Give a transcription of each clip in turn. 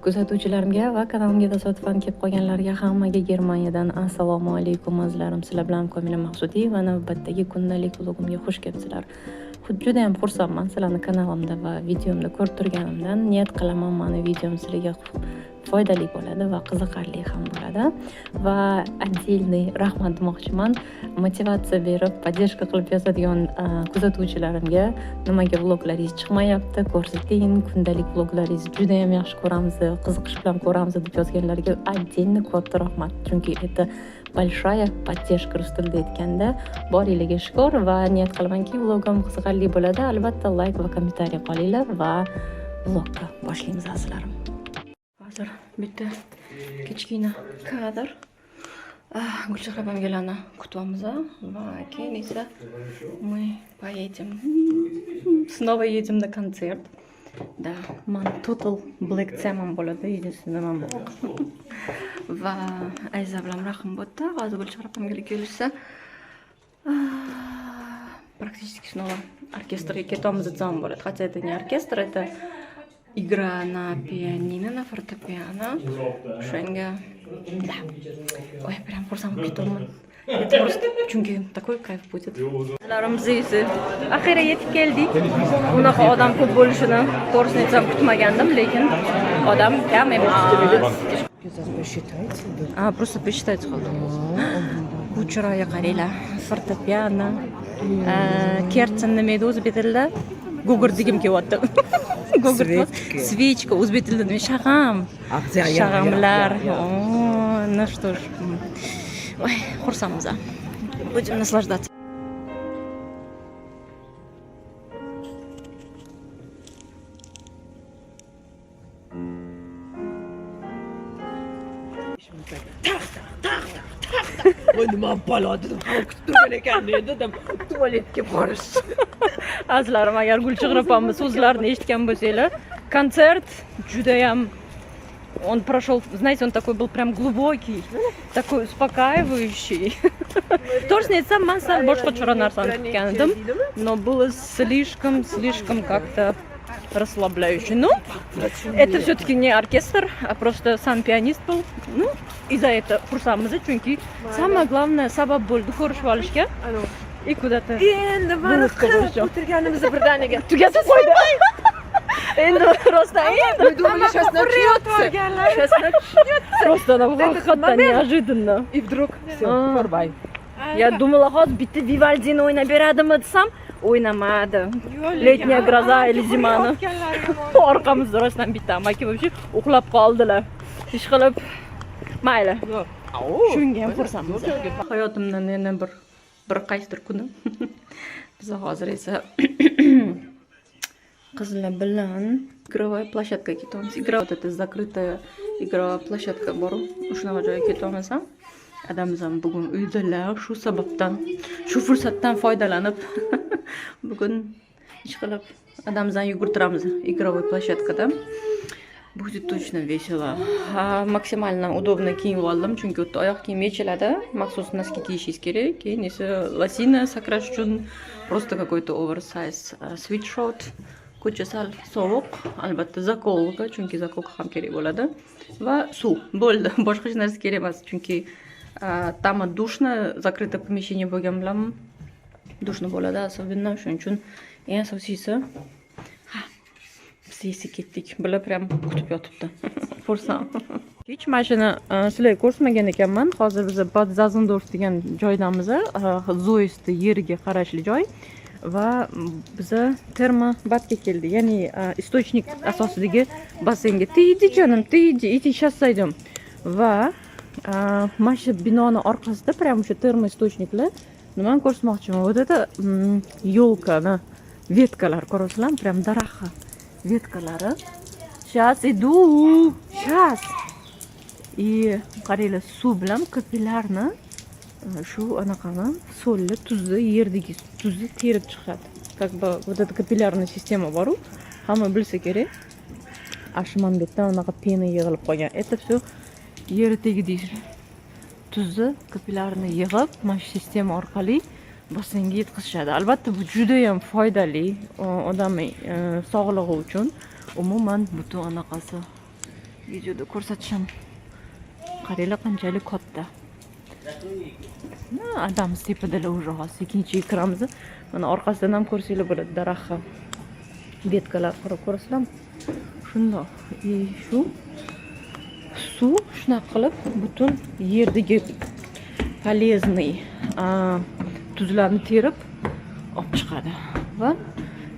Kuzatuvchilarimga va kanalimga tasodifan kelib qolganlarga hammaga Germaniyadan assalomu alaykum azizlarim. Sizlar bilan Komila Maqsudiy va navbatdagi kundalik vlogimga xush kelibsizlar. Juda ham xursandman sizlarni kanalimda va videomda ko'rib turganimdan. Niyat qilaman mani videom sizlarga foydali bo'ladi va qiziqarli ham bo'ladi. Va отдельный rahmat demoqchiman. Motivatsiya berib, поддержка qilib yozadigan kuzatuvchilarimga nimaga vloglaringiz chiqmayapti, ko'rsating, kundalik vloglaringizni juda ham yaxshi ko'ramiz, qiziqish bilan ko'ramiz deb yozganlarga отдельно katta rahmat. Chunki это большая поддержка rus tilida aytganda. Boringlarga shukr va niyat qilamanki vlogim qiziqarli bo'ladi. Albatta like va kommentariy qolinglar va vlogga boshlaymiz azizlarim. Hozir bitta kichkina kadr. Gulchehra Bangelani kutyapmiz va keyin esa мы поедем. Снова едем на концерт. Да, man total black temam bo'ladi, единственное man bu. Va Ayza bilan rahim bo'tdi. Hozir Gulchehra Bangeli kelishsa практически снова оркестрga ketamiz desam bo'ladi. Хотя это не оркестр, это игра на пианино, на фортепиано. Шенга. Да. Ой, прям xursand ketaman. Это просто chunki такой кайф будет. Larimiz esa oxiriga yetib keldik. Bunaqa odam ko'p bo'lishini to'g'risini aytsam kutmagandim, lekin odam kam emas. Просто посчитать qoldim. Bu chiroyga qaranglar. Fortepiano, kertin nima edi o'zbek tilida? Gugurt degim kelyapti. Gugurt, свечка, o'zbek tilida shag'am. Shag'amlar. Ну что ж. Ой, xursandmiz. Будем наслаждаться. Voy nima balo dedim, kutib turgan ekan dedim, tualetga borish. Azizlarim, agar Gulchehra opamni so'zlarini eshitgan bo'lsanglar, konsert juda ham он прошел, знаете, он такой был прям глубокий, такой успокаивающий. To'g'risini aytsam, men sal boshqacha narsani kutgan edim, но было слишком как-то расслабляюще. Ну, это все-таки не оркестр, а просто сам пианист был. Ну, и за это xursandmiz, chunki самое главное sabab bo'ldi ko'rishib olishga. И куда-то. Endi mana qilib o'tirganimizni birdaniga tugatib qo'ydi. Endi просто просто на неожиданно. И вдруг все, Farбay. Я думала, hozir bitta Vivaldini o'ynab beradimi desam, o'ynamadi. Letняя гроза или zimani. Orqamizda rostdan bitta amaki вообще uxlab qoldilar. Ish qilib mayli. Shunga ham xursandmiz. Hayotimdan yana bir qaysidir kuni. Biz hozir esa qizlar bilan игровая площадка ketamiz. Вот это закрытая игровая площадка bor. Shunaqa joyga ketamiz. Adamiz ham bugun uydalar, shu sababdan, shu fursatdan foydalanib bugun ish qilib adamizdan yugurtiramiz игровой площадкада. Будет точно весело. Максимально удобно kiyinib oldim, chunki u oyoq kiyim yechiladi. Maxsus noski kiyishingiz kerak. Keyin esa losina sakrash uchun просто какой-то oversize sweatshirt. Ko'cha sal sovuq, albatta zakolka, chunki zakolka ham kerak bo'ladi va suv. Bo'ldi, boshqa hech narsa kerak emas, chunki там душно, закрытое помещение bo'lgan bilan dushno bo'ladi, особенно shuning uchun eng asosiysi biz esa ketdik. Bular prям kutib yotibdi. Xursand. Hech mashina sizlarga ko'rsatmagan ekanman. Hozir biz Bad Zazendorf degan joydamiz. Zoist yeriga qarashli joy. Va biza termobatga keldi. Ya'ni istochnik asosidagi basseynga tegdi jonim, tegdi. Iti сейчас зайдем. Va mana shu binoni orqasida prям o'sha termoistочникlar nimani ko'rsatmoqchiman. Вот это yo'lkani vetkalar ko'rasizlar, prям daraxt vetkalari. Сейчас иду. Сейчас. И qaranglar, suv bilan kapilarni shu anaqani solli, tuzni, yerdagi tuzni terib chiqadi. Как бы вот эта капиллярная система bor. Hamma bilsa kerak. Ashmandetdan unaqa pena yig'ilib qolgan. Это все yer tagidagi tuzni, kapillarni yig'ib, mana shu sistema orqali basseynga yetkazishadi. Albatta bu juda ham foydali odam sog'lig'i uchun. Umuman butun anaqasi videoda ko'rsatishim. Qaranglar qanchalik katta. Adamiz tepadalar уже hozir ikkinchi kiramiz. Mana orqasidan ham ko'rsanglar bo'ladi daraxt ham. Betkalar qarab ko'rasizlarmi? Shundoq. Shu suv shunaqa qilib butun yerdagi полезный tuzlarni terib olib chiqadi va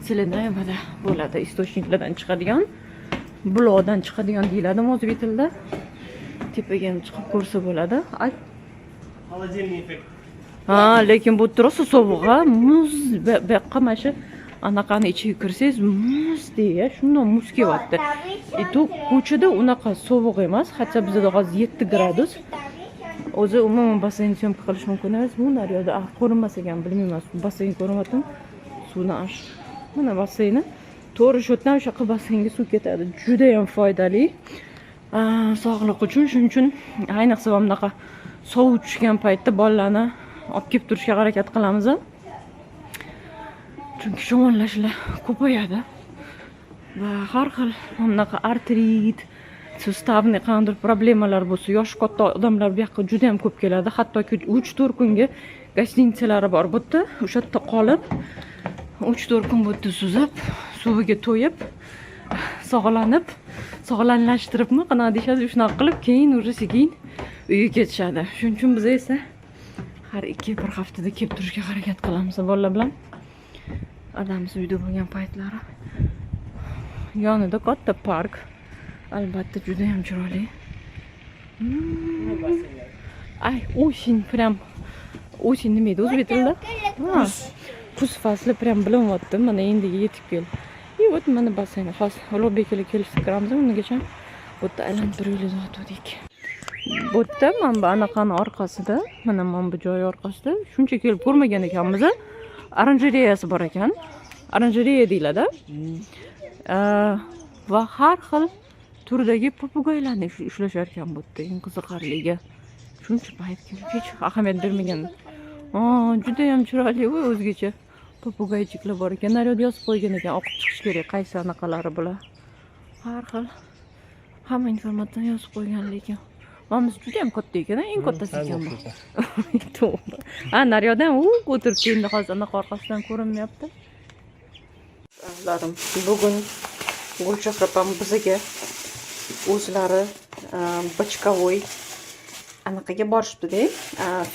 selenayvada bo'ladi. Istochniklardan chiqadigan, buloqdan chiqadigan deyiladi o'zbek tilida. Tepaga ham chiqib ko'rsa bo'ladi. Lekin bu rosa sovuq, muz bu yoqqa mana shu anaqani ichiga kirsangiz muz deya, shundoq muz kelyapti. To ko'chada unaqa sovuq emas, hatto bizda hozir 7 gradus. O'zi umuman basseyn syomka qilish mumkin emas. Bu naryoqda ko'rinmas ekan, bilmayman. Basseyn ko'ryaptim. Suvni mana basseyni to'g'ri shotdan o'sha basseynga suv ketadi. Juda ham foydali. Sog'liq uchun, shuning uchun ayniqsa bunaqa sovuq tushgan paytda bolalarni olib kelib turishga harakat qilamiz. Chunki shamollashlar ko'payadi va har xil bunaqa artrit, sustavniy qanday problemalar bo'lsa, yosh katta odamlar bu yoqqa juda ham ko'p keladi. Hattoki 3-4 kunga gostinitsalari bor bu yerda. O'sha yerda qolib 3-4 kun bu yerda suzib, suviga to'yib, sog'lanlashtiribmi, qanaqa deyishadi, shunaqa qilib keyin уже sekin uyga ketishadi. Shuning uchun biz esa har 2-1 haftada kelib turishga harakat qilamiz bolalar bilan. Adamiz uyda bo'lgan paytlari. Yonida katta park. Albatta juda ham chiroyli. Ay, oshin prям oshin nima edi o'zbek tilida? Kuz fasli prям bilinyapti. Mana endi yetib keldi. Вот mana basseyn. Hozir Ulug'beklar kelishib kiramiz, ungacha bu yerda aylantirib yotdik. Bu yerda mana bu anaqani orqasida, mana bu joy orqasida shuncha kelib ko'rmagan ekanmiz. Oranjereyasi bor ekan. Oranjereya deyiladi. Va har xil turdagi papugaylarni ushlashar ekan bu yerda. Eng qiziqarligi. Shuncha payt kelib hech ahamiyat bermagan. Juda ham chiroyli va o'zgacha papugaychiklar bor ekan. Naryoqda yozib qo'ygan ekan, o'qib chiqish kerak, qaysi anaqalari bular. Har xil hamma informatsiyani yozib qo'ygan lekin Mamiz juda ham katta ekan, eng kattasi ekan bu. To'g'ri. Naryoqdan o'tiribdi, endi hozir anaqa orqasidan ko'rinmayapti. Azizlarim, bugun Gulchehra opam bizga o'zlari Bachkavoy anaqaga borishdi-da,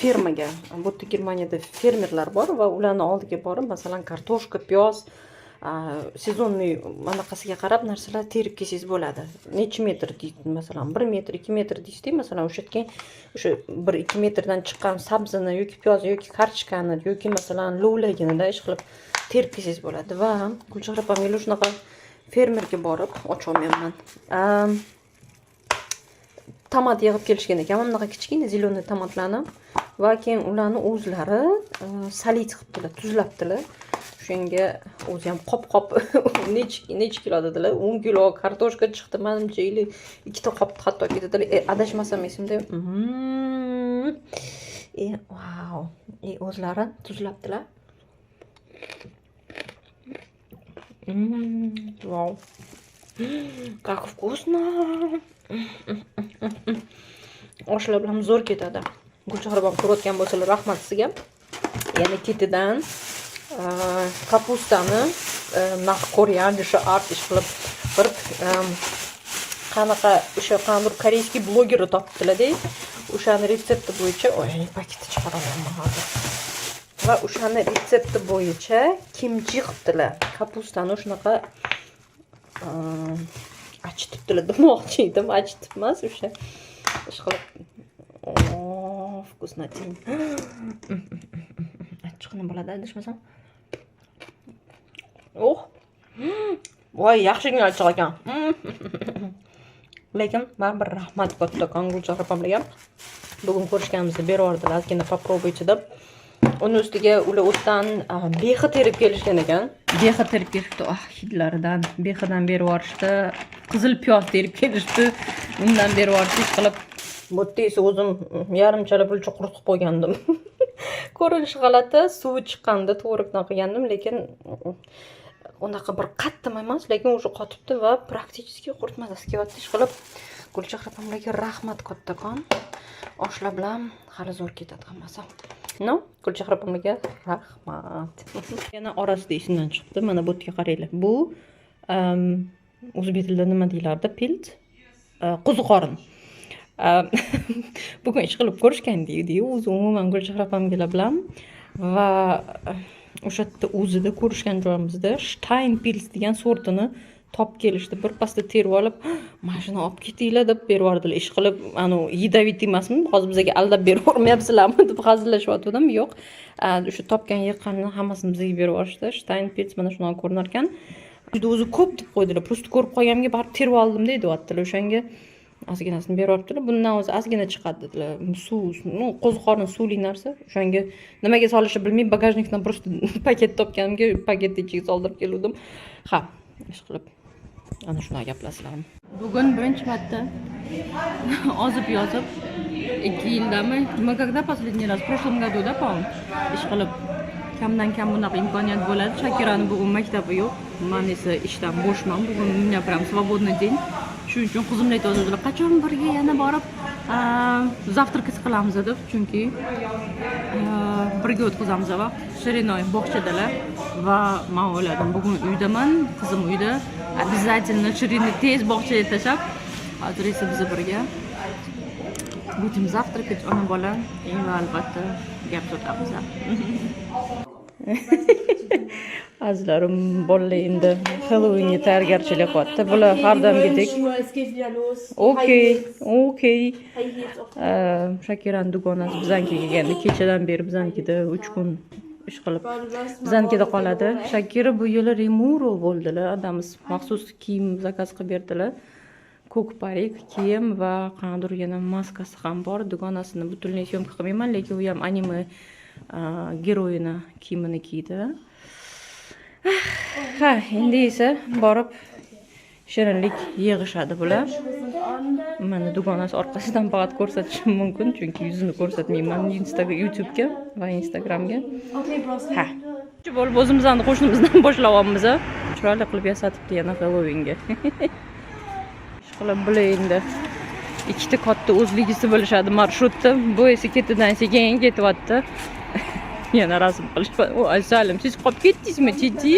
fermaga. Bu yerda Germaniyada fermerlar bor va ularning oldiga borib, masalan, kartoshka, piyoz, sezonniy anaqasiga qarab narsalar terib kelsangiz bo'ladi. Necha metr deydi, masalan, 1 metr, 2 metr deysiz, masalan, o'sha 1-2 metrdan chiqqan sabzini yoki piyozni yoki kartoshkani yoki masalan lo'laginida ish qilib terib kelsangiz bo'ladi. Va Gulchehra opam shunaqa fermerga borib ocholmayman. Tomat yig'ib kelishgan ekan, bunaqa kichkina zeleniy tomatlarni va keyin ularni o'zlari salit qilibdilar, tuzlabdilar. Shunga o'zi ham qop-qop necha kilo dedilar? 10 kilo kartoshka chiqdi, menimcha 2 ta qop hattoki dedilar. Adashmasam esimda. Wow. O'zlari tuzlabdilar. Wow. Как вкусно. Oshlar bilan zo'r ketadi. Gulchehra opam ko'rayotgan bo'lsalar, rahmat sizga. Ya'ni ketidan kapustani naq ko'rgan o'sha art ish qilib bir qanaqa o'sha qanday koreyskiy blogeri topdilar-da. O'shani retsepti bo'yicha, paketni chiqaraman hozir. Va o'shani retsepti bo'yicha kimchi qildilar. Kapustani shunaqa achitibdilar demoqchi edim, achitibmas o'sha. Ish qilib. Вкуснотень. Achchiqni bo'ladi, adashmasam. Voy, yaxshigina achchiq ekan. Lekin baribir rahmat kattakon Gulchehra opamga. Bugun ko'rishganimizda berordilar, ozgina попробуйте deb. Uni ustiga ular o'tdan behi terib kelishgan ekan. Behi terib kelishdi, hidlaridan, behidan berib yuborishdi. Qizil piyoz terib kelishdi. Undan berib yuborishdi qilib. Bu yerda esa o'zim yarimchala pulcha quritib qo'ygandim. Ko'rinishi g'alati, suvi chiqqanda to'g'ridan qilgandim, lekin unaqa bir qattiq emas, lekin o'sha qotibdi va praktichески quritmasasi kelyapti. Ishqilib, Gulchehra opamlarga rahmat kattakon. Oshlar bilan hali zo'r ketadi hammasi. No, Gulchehra opamlarga rahmat. Yana orasida esimdan chiqdi. Mana bu yerga qaranglar. Bu o'zbek tilida nima deylardi? Pilt, qo'ziqorin. Bugun ish qilib ko'rishgan deydi-yu, o'zi umuman Gulchehra opamlar bilan va o'sha yerda o'zida ko'rishgan joyimizda Steinpilz degan sortini topib kelishdi. Bir pasda terib olib, "Mana shuni olib ketinglar" deb berib yubordilar. Ish qilib, yidavit emasmi? Hozir bizga aldab berib o'rmayapsizlarmi deb hazillashyotgandim. Yo'q. O'sha topgan yiqqanni hammasini bizga berib yuborishdi. Steinpilz mana shunaqa ko'rinar ekan. Juda o'zi ko'p deb qo'ydilar. Prosta ko'rib qolganimga barib terib oldim deyaptilar. O'shanga ozginasini berib yuboribdilar. Bundan o'zi ozgina chiqadi dedilar. Suv, qo'ziqorin suvli narsa. O'shanga nimaga solishni bilmay bagajnikdan prosta paket topganimga paketni ichiga soldirib keldim. Ha, ish qilib. Ana shunaqa gaplasizlarmi? Bugun birinchi marta ozib yozib 2 yildami? Мы когда последний раз? В прошлом году, да, по-моему? Ish qilib kamdan kam bunaqa imkoniyat bo'ladi. Shakirani bugun maktabi yo'q. Men esa ishdan bo'shman. Bugun у меня прям свободный день. Shuning uchun qizimlar aytadilar, qachon birga yana borib завтракать qilamiz deb, chunki birga o'tkazamiz va Shirinoy bog'chadalar va men o'yladim, bugun uydaman, qizim uyda, обязательно Shirinni tez bog'chaga tashlab, hozir esa biz birga будем завтракать, ona bola, va albatta gap sotamiz. Azlarim bolalar endi Halloweenga tayyorgarchilik qilyapti. Bular har doimgidek. Okey. Shakirani dugonasi bizanikiga kelgandi. Kechadan beri bizanikida 3 kun ish qilib bizanikida qoladi. Shakira bu yili Remuro bo'ldilar. Adamiz maxsus kiyim zakaz qilib berdilar. Ko'k parik, kiyim va qanday yana maskasi ham bor. Dugonasini butunlay syomka qilmayman, lekin u ham anime geroyini kiyimini kiydi. Ha, endi esa borib shirinlik yig'ishadi bular. Mana dugonasi orqasidan faqat ko'rsatishim mumkin, chunki yuzini ko'rsatmayman YouTube'ga va Instagramga. Ha. Shu bo'lib o'zimizning qo'shnimizdan boshlayapmiz. Chiroyli qilib yasatibdi yana Halloweenga. Ish qilib bular endi ikkita katta o'zligisi bo'lishadi marshrutda. Bu esa ketidan sekin ketyapti. Yana rasm qilishdi. O, Asalim, siz qolib ketdingizmi, Titi?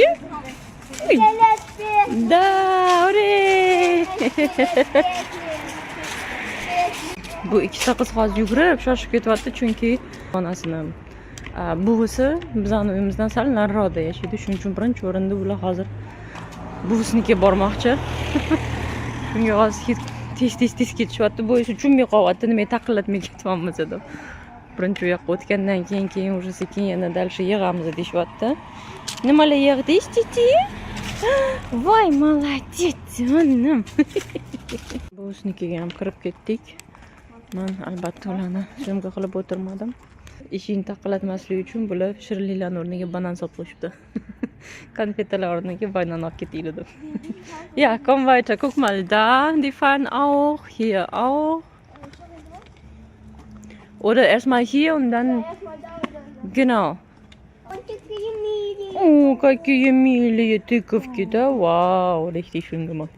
Da, ore! Bu ikkita qiz hozir yugurib, shoshib ketyapti, chunki onasini buvisi bizning uyimizdan sal nariroqda yashaydi. Shuning uchun birinchi o'rinda ular hozir buvisinikiga bormoqchi. Shunga hozir tez ketishyapti. Bu esa tushunmay qolyapti, nimaga taqillatmay ketyapmiz deb. Birinchi u yoqqa o'tgandan keyin уже sekin yana dalsha yig'amiz deyapti. Nimalar yig'dingiz, Titi? Voy, молодец, jonim. Buvisikiga ham kirib ketdik. Men albatta ularni syomka qilib o'tirmadim. Ishini taqillatmaslik uchun bular shirinliklarning o'rniga banan solib qo'yishibdi. Konfetlar o'rniga banan olib ketinglar deb. Ja, komm weiter, guck mal da, die fahren auch, hier auch. Oder erstmal hier und dann. Genau. Und die Familie. Oh, какие милые тыковки, да? Вау, richtig schön gemacht.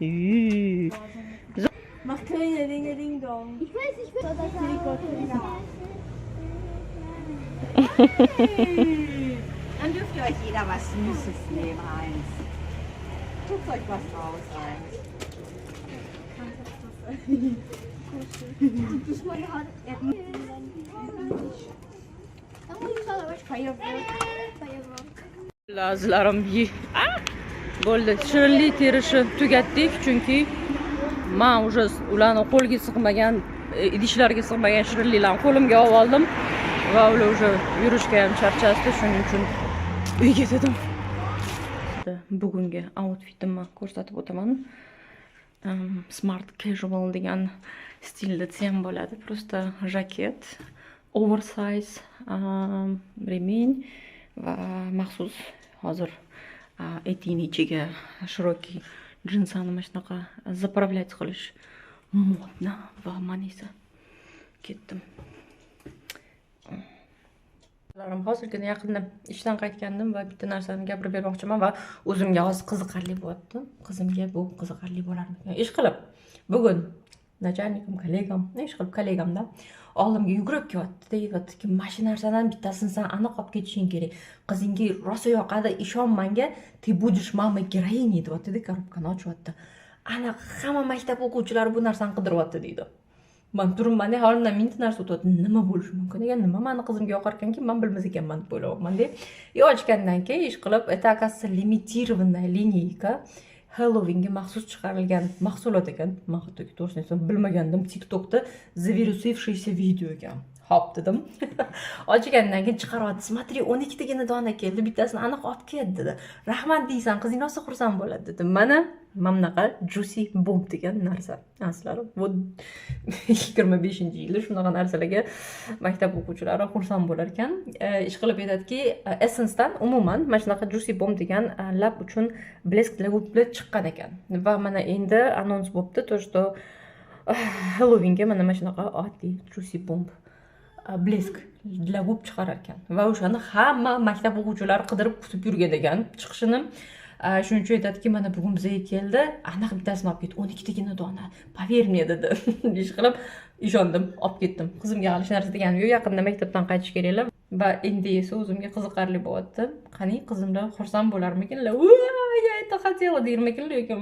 So. Mach kleine Dinge, Ding Dong. Ich weiß, ich will das nicht. Dann dürft ihr euch jeder was Süßes nehmen, eins. Guckt euch was raus, eins. Das ist meine Hand. Lazlarim bo'ldi. Shirinlik terishni tugatdik, chunki men уже ularni qo'lga sig'magan, idishlarga sig'magan shirinliklarni qo'limga olib oldim va ular уже yurishga ham charchasdi, shuning uchun uyga dedim. Bugungi outfitimni ko'rsatib o'taman. Smart casual degan stilda desam bo'ladi. Просто jaket, oversize, remень va maxsus hozir etikni ichiga широкий jinsani mana shunaqa заправлять qilish modna va men esa ketdim. Hozirgina yaqinda ishdan qaytgandim va bitta narsani gapirib bermoqchiman va o'zimga hozir qiziqarli bo'lyapti. Qizimga bu qiziqarli bo'larmikan? Ish qilib bugun начальником, kollegamda oldimga yugurib kelyapti, deyapti, "Mana shu narsadan bittasini sen aniq olib ketishing kerak. Qizingga rosa yoqadi, ishon menga, ты будешь мамой героини" deyapti, korobkani ochyapti. Ana hamma maktab o'quvchilari bu narsani qidiryapti deydi. Men turibman, holimdan mingta narsa o'tyapti. Nima bo'lishi mumkin ekan? Nima meni qizimga yoqar ekanki, men bilmas ekanman deb o'ylayapman deb. Ochgandan keyin ish qilib, это оказывается limitированная lineyka. Halloweenga maxsus chiqarilgan mahsulot ekan. Men hattoki to'g'risini aytsam bilmagandim. TikTokda zavirusivшийся video ekan. Hop dedim. Ochgandan keyin chiqaryapti. "Смотри, 12 tagina dona keldi, bittasini aniq olib ket" dedi. "Rahmat deysan, qizing rosa xursand bo'ladi" dedim. Mana bunaqa juicy bomb degan narsa. Aslari bu 25-yilda shunaqa narsalarga maktab o'quvchilari xursand bo'lar ekan. Ish qilib aytadiki, Essence'dan umuman mana shunaqa juicy bomb degan lab uchun blesk для gub chiqqan ekan. Va mana endi anons bo'pti, то что Halloweenga mana shunaqa oddiy juicy bomb blesk для gub chiqarar ekan. Va o'shani hamma maktab o'quvchilari qidirib kutib yurgan ekan chiqishini. Shuning uchun aytadiki, mana bugun bizga keldi, aniq bittasini olib ketdi, 12 tagina dona. Поверь мне dedi. Ish qilib ishondim, olib ketdim. Qizimga hali narsa deganim yo'q, yaqinda maktabdan qaytish keraklar. Va endi esa o'zimga qiziqarli bo'lyapti. Qani qizimlar xursand bo'larmikinlar? "Я это хотела" deyarmikinlar yoki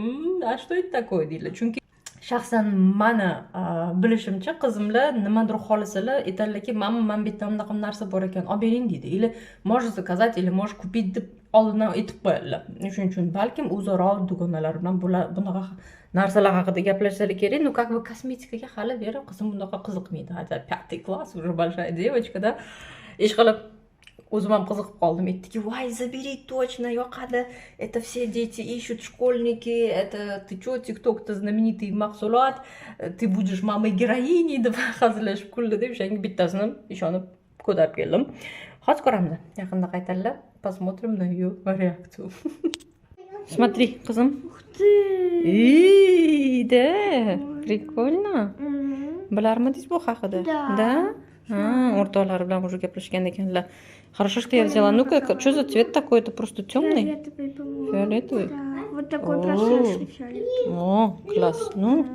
"А что это такое" deydilar. Chunki shaxsan meni bilishimcha qizimlar nimadir xohlasalar aytadilarki, "Mama, men bitta bunaqa narsa bor ekan, olib bering" deydi. Или "Можешь заказать" или "Можешь купить" deb oldindan aytib qo'yadilar. Shuning uchun balkim o'zaro do'konalar bilan bunaqa narsalar haqida gaplashishlar kerak. Ну, как бы kosmetikaga hali beri qizim bunaqa qiziqmaydi. Hali 5 klass, уже большая девочка-da. Ish qilib o'zim ham qiziqib qoldim. Aytdiki, "Voy, забери, точно yoqadi. Это все дети ищут, школьники. Это ты что, TikTokda знаменитый mahsulot. Ты будешь мамой героиней" deb hazillashib kuldi deb o'shanga bittasini ishonib ko'tarib keldim. Hozir ko'ramiz. Yaqinda qaytadilar. Посмотрим на ее реакцию. Смотри, qizim. Ух ты! Да, прикольно. Bilarmidingiz bu haqida? Да? O'rtoqlari bilan уже gaplashgan ekanlar. Хорошо, что я взяла. Ну-ка, что за цвет такой? Это просто темный? Фиолетовый, по-моему. Фиолетовый? Да, вот такой прозрачный фиолетовый. О, класс. Ну,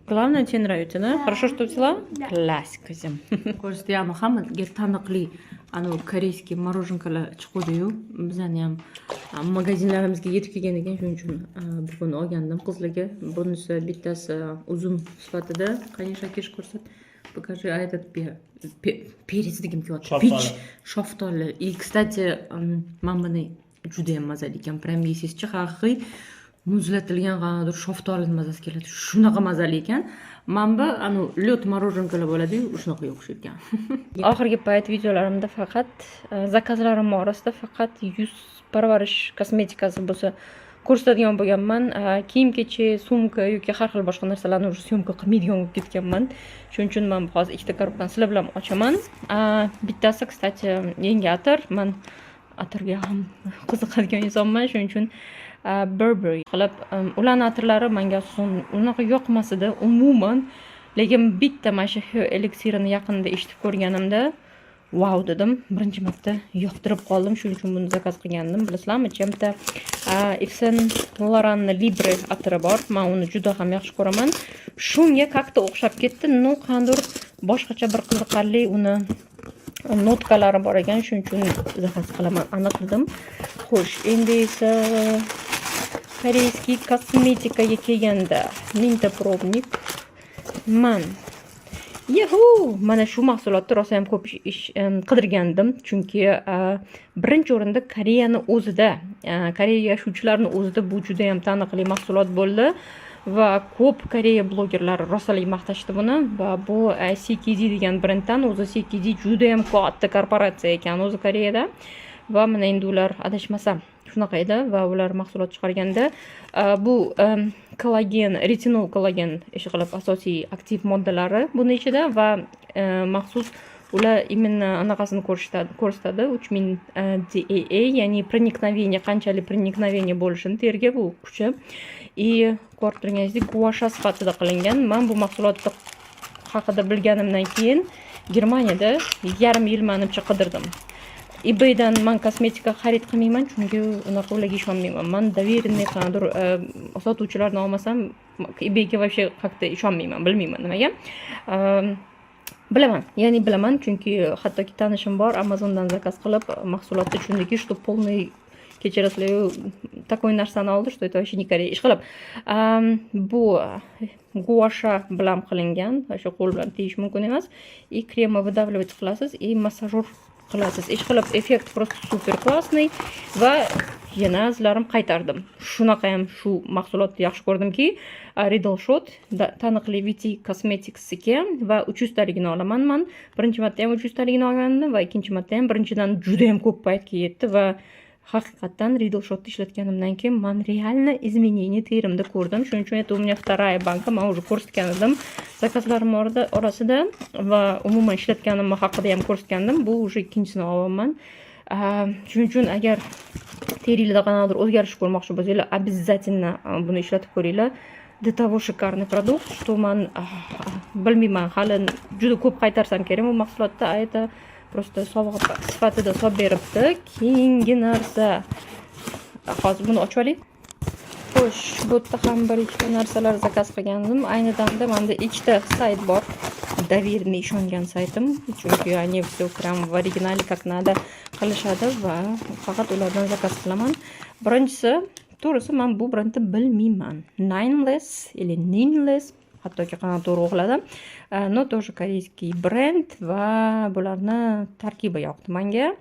главное, тебе нравится, да? Хорошо, что взяла? Да. Klassикazim. Ko'rsatayapman, hammaga taniqli koreyskiy morоженкалар chiqdi-yu. Bizani ham magazinlarimizga yetib kelgan ekan, shuning uchun bugun olgandim qizlarga. Bunisi bittasi uzum sifatida. Qani shakish ko'rsat. Покажи, а этот перец degim kelyapti. Pich, shaftoli. И, кстати, mamani juda ham mazali ekan. Prям yesizchi, haqiqiy muzlatilgan qanaqadir shaftolini mazasi keladi. Shunaqa mazali ekan. Mana bu lёд morоженкалар bo'ladi-yu, shunaqa o'xshaydi ekan. Oxirgi payt videolarimda faqat zakazlarim orasida faqat yuz parvarish kosmetikasi bo'lsa ko'rsatadigan bo'lganman. Kiyim-kechak, sumka yoki har xil boshqa narsalarni уже syomka qilmaydigan bo'lib ketganman. Shuning uchun men hozir ikkita korobkani sizlar bilan ochaman. Bittasi, kстати, yangi atir. Men atirga ham qiziqadigan insonman, shuning uchun Burberry qilib ularning atirlari menga asosan unaqa yoqmasdi umuman, lekin bitta mana shu eliksirini yaqinda eshitib ko'rganimda wow dedim, birinchi marta yoqtirib qoldim, shuning uchun buni zakaz qilgandim. Bilasizlarmi, bitta Yves Saint Laurent Libre atiri bor. Men uni juda ham yaxshi ko'raman. Shunga как-то o'xshab ketdi. No, qanday boshqacha bir qiziqarli uni notkalari bor ekan, shuning uchun zakaz qilaman, aniq dedim. Xo'sh, endi esa koreyskiy kosmetikaga kelganda mingta probnik. Mana shu mahsulotni rosa ham ko'p qidirgandim, chunki birinchi o'rinda Koreyani o'zida, Koreya yashovchilarning o'zida bu juda ham taniqli mahsulot bo'ldi va ko'p Koreya blogerlari rosalik maqtashdi buni va bu CKD degan brenddan, o'zi CKD juda ham katta korporatsiya ekan o'zi Koreyada va mana endi ular adashmasam shunaqa edi va ular mahsulot chiqarganda bu kollagen, retinol kollagen ishqilib asosiy aktiv moddalari buni ichida va maxsus ular imенно anaqasini ko'rsatadi 3000 DAA, ya'ni проникновение, qanchalik проникновение bo'lishini terga bu kuchi. И ko'rib turganingizdek guasha sifatida qilingan. Men bu mahsulot haqida bilganimdan keyin Germaniyada yarim yil manimcha qidirdim. eBaydan man kosmetika xarid qilmayman, chunki unaqa ularga ishonmayman. Man доверенный qanaqadir sotuvchilardan olmasam, eBayga вообще как-то ishonmayman, bilmayman nimaga. Bilaman, ya'ni bilaman, chunki hattoki tanishim bor, Amazondan zakaz qilib, mahsulotni tushundiki, что полный kechirasizlar, такой narsani oldi, что это вообще никакая ish qilib. Bu guasha bilan qilingan, o'sha qo'l bilan teyish mumkin emas. И krema выдавливать qilasiz, и massajur qilasiz. Ish qilib, effekt просто super классный va yana izlarim qaytardim. Shunaqa ham shu mahsulotni yaxshi ko'rdimki, Riddle Shot taniqli Viti Cosmetics ekan va 300 taligini olaman men. Birinchi marta ham 300 taligini olgandim va ikkinchi marta ham birinchidan juda ham ko'p paytga yetdi va haqiqatan Riddle Shot ishlatganimdan keyin men реально изменение terimda ko'rdim. Shuning uchun это у меня вторая banka, men уже ko'rsatgan edim zakazlarim orasida va umuman ishlatganim haqida ham ko'rsatgandim. Bu уже ikkinchisini olaman. Shuning uchun agar teringizda qanaqadir o'zgarish ko'rmoqchi bo'lsanglar, обязательно buni ishlatib ko'ringlar. До того шикарный продукт, что man bilmayman, hali juda ko'p qaytarsam kerak bu mahsulotda. Это просто sovg'a sifatida solib beribdi. Keyingi narsa, hozir buni ochib oling. Xo'sh, bu yerda ham bir ikkita narsalar zakaz qilgandim. Ayni damda menda ikkita sayt bor. Доверенный ishongan saytim, chunki они все прям в оригинале как надо qilishadi va faqat ulardan zakaz qilaman. Birinchisi, to'g'risi men bu brendni bilmayman. Nameless или Nameless, hattoki qanaqa to'g'ri o'qiladi. No, тоже koreyskiy brend va bularni tarkibi yoqdi menga.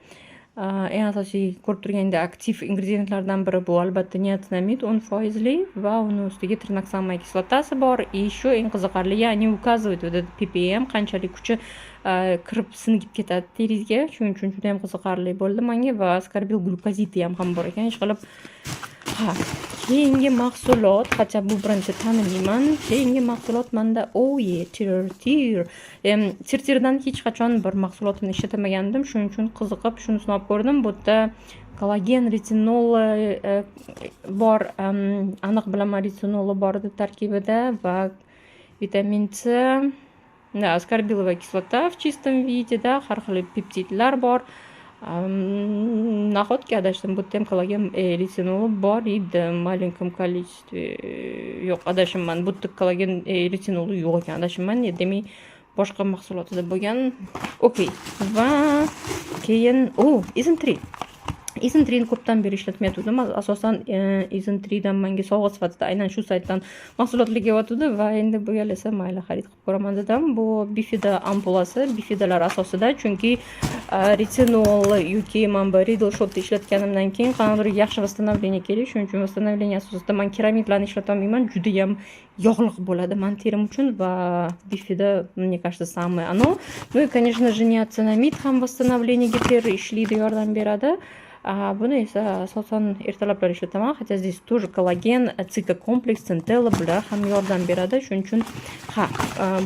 Eng asosiy ko'rib turganda aktiv ingrediyentlardan biri bu albatta niacinamid 10% va uni ustiga trinoxamid kislotasi bor. И еще eng qiziqarligi, они указывают вот этот ppm qanchalik kuchi kirib singib ketadi teringizga. Shuning uchun juda ham qiziqarli bo'ldi menga va ascorbyl glukozidi ham bor ekan. Ish qilib, keyingi mahsulot, qachon bu brendni tanimayman. Keyingi mahsulot menda Tirtirdan hech qachon bir mahsulotini ishlatmagandim. Shuning uchun qiziqib shuni sinab ko'rdim. Bu yerda kollagen, retinol bor, aniq bilaman retinol bor edi tarkibida va vitamin C, ascorbilovая кислота в чистом виде, har xil peptidlar bor. Находки adashdim, bu ham kollagen, retinol bor edi в маленьком количестве. Yo'q, adashimman. Bu yerda kollagen, retinol yo'q ekan, adashimman. Demak, boshqa mahsulotida bo'lgan. Okey. Va keyin Ism3 ko'pdan beri ishlatmayotgandim. Asosan Ism3 dan menga sovg'a sifatida aynan shu saytdan mahsulotlar kelyotdi va endi bu gal esa mayli xarid qilib ko'raman dedim. Bu Bifida ampulasi, Bifidalar asosida, chunki retinol yoki men Riddle Shot ishlatganimdan keyin qanaqadir yaxshi восстановление kerak. Shuning uchun восстановление asosida men keramidlarni ishlatolmayman. Juda ham yog'liq bo'ladi men terim uchun va Bifida, мне кажется, самое оно. Ну и, конечно же, niacinamid ham восстановлениеga ishlaydi, yordam beradi. Buni esa asosan ertalablar ishlataman. Хотя здесь тоже kollagen, цикокомплекс, centella bular ham yordam beradi. Shuning uchun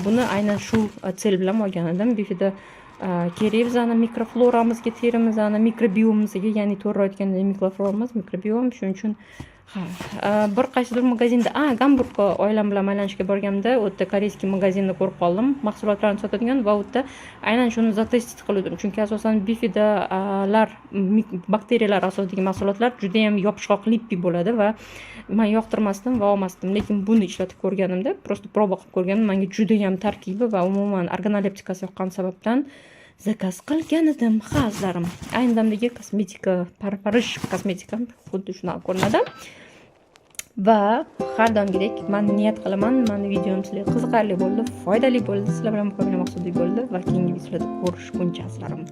buni aynan shu sel bilan olgan edim. Bifida kerak bizani mikrofloramizga, terimizni mikrobiomimizga, ya'ni to'g'ri aytganda mikrofloramiz, mikrobiom. Shuning uchun bir qaysidir magazinda, Gamburgga oilam bilan aylanishga borganimda, u yerda koreyskiy magazinda ko'rib qoldim, mahsulotlarni sotadigan va u yerda aynan shuni zatestit qildim. Chunki asosan bifidalar, bakteriyalar asosidagi mahsulotlar juda ham yopishqoq, lippi bo'ladi va men yoqtirmasdim va olmasdim. Lekin buni ishlatib ko'rganimda, просто proba qilib ko'rganim, menga juda ham tarkibi va umuman organoleptikasi yoqqan sababdan zakaz qilgan edim. Azlarim ayni damdagi kosmetika, parvarish kosmetika xuddi shunaqa ko'rinadi. Va har doimgidek men niyat qilaman, meni videom sizlarga qiziqarli bo'ldi, foydali bo'ldi, sizlar bilan mukammal maqsadli bo'ldi va keyingi videolarda ko'rishguncha azlarim.